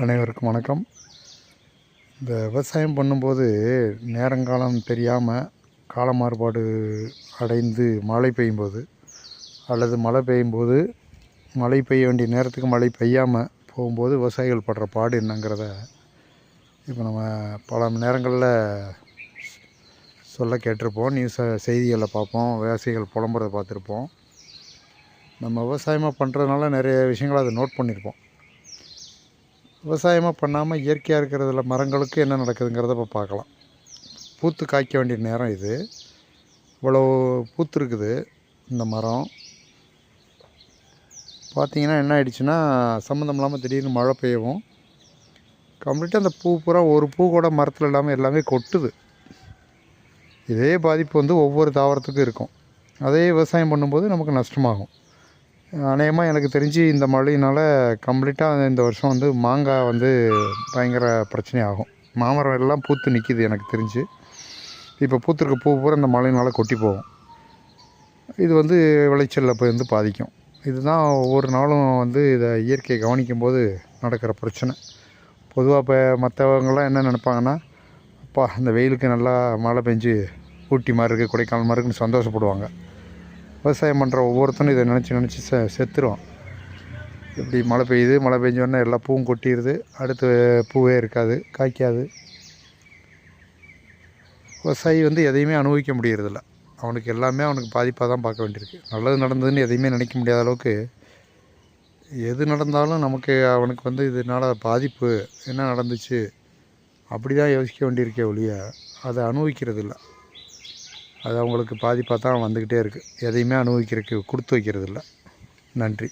அனைவருக்கும் வணக்கம். இந்த விவசாயம் பண்ணும்போது நேரங்காலம் தெரியாமல் கால மாறுபாடு அடைந்து மழை பெய்யும்போது அல்லது மழை பெய்யும்போது மழை பெய்ய வேண்டிய நேரத்துக்கு மழை பெய்யாமல் போகும்போது விவசாயிகள் படுற பாடு என்னங்கிறத இப்போ நம்ம பல நேரங்களில் சொல்ல கேட்டிருப்போம். செய்திகளில் பார்ப்போம், விவசாயிகள் புலம்புறதை பார்த்துருப்போம். நம்ம விவசாயமாக பண்ணுறதுனால நிறைய விஷயங்களை அதை நோட் பண்ணியிருப்போம். விவசாயமாக பண்ணாமல் இயற்கையாக இருக்கிறதுல மரங்களுக்கு என்ன நடக்குதுங்கிறத இப்போ பார்க்கலாம். பூத்து காய்க்க வேண்டிய நேரம் இது. இவ்வளோ பூத்து இருக்குது இந்த மரம். பார்த்திங்கன்னா என்ன ஆயிடுச்சுன்னா, சம்மந்தம் இல்லாமல் திடீர்னு மழை பெய்யவும் கம்ப்ளீட்டாக அந்த பூ பூரா ஒரு பூ கூட மரத்தில் இல்லாமல் எல்லாமே கொட்டுது. இதே பாதிப்பு ஒவ்வொரு தாவரத்துக்கும் இருக்கும். அதே விவசாயம் பண்ணும்போது நமக்கு நஷ்டமாகும். அநேகமாக எனக்கு தெரிஞ்சு இந்த மழையினால் கம்ப்ளீட்டாக இந்த வருஷம் மாங்காய் பயங்கர பிரச்சனையாகும். மாமரம் எல்லாம் பூத்து நிற்கிது எனக்கு தெரிஞ்சு. இப்போ பூத்துருக்க பூ பூரா இந்த மழையினால் கொட்டி போகும். இது விளைச்சலில் போய் பாதிக்கும். இதுதான் ஒவ்வொரு நாளும் இதை இயற்கையை கவனிக்கும்போது நடக்கிற பிரச்சனை. பொதுவாக இப்போ மற்றவங்களாம் என்ன நினைப்பாங்கன்னா, அப்பா இந்த வெயிலுக்கு நல்லா மழை பெஞ்சு ஊட்டி மாதிரி இருக்குது, கொடைக்கானல் மாதிரி இருக்குன்னு சந்தோஷப்படுவாங்க. விவசாயம் பண்ணுற ஒவ்வொருத்தரும் இதை நினச்சி செத்துருவான். இப்படி மழை பெய்யுது, மழை பெஞ்சோடனே எல்லா பூவும் கொட்டிடுது, அடுத்து பூவே இருக்காது, காய்க்காது. விவசாயி எதையுமே அனுபவிக்க முடியறதில்ல. அவனுக்கு எல்லாமே அவனுக்கு பாதிப்பாக தான் பார்க்க வேண்டியிருக்கு. நல்லது நடந்ததுன்னு எதையுமே நினைக்க முடியாத அளவுக்கு எது நடந்தாலும் நமக்கு அவனுக்கு இதனால் பாதிப்பு என்ன நடந்துச்சு அப்படி தான் யோசிக்க வேண்டியிருக்கே ஒழிய அதை அனுபவிக்கிறது இல்லை. அது அவங்களுக்கு பாதிப்பாக தான் வந்துக்கிட்டே இருக்குது. எதையுமே அனுபவிக்கிறதுக்கு கொடுத்து வைக்கிறது இல்லை. நன்றி.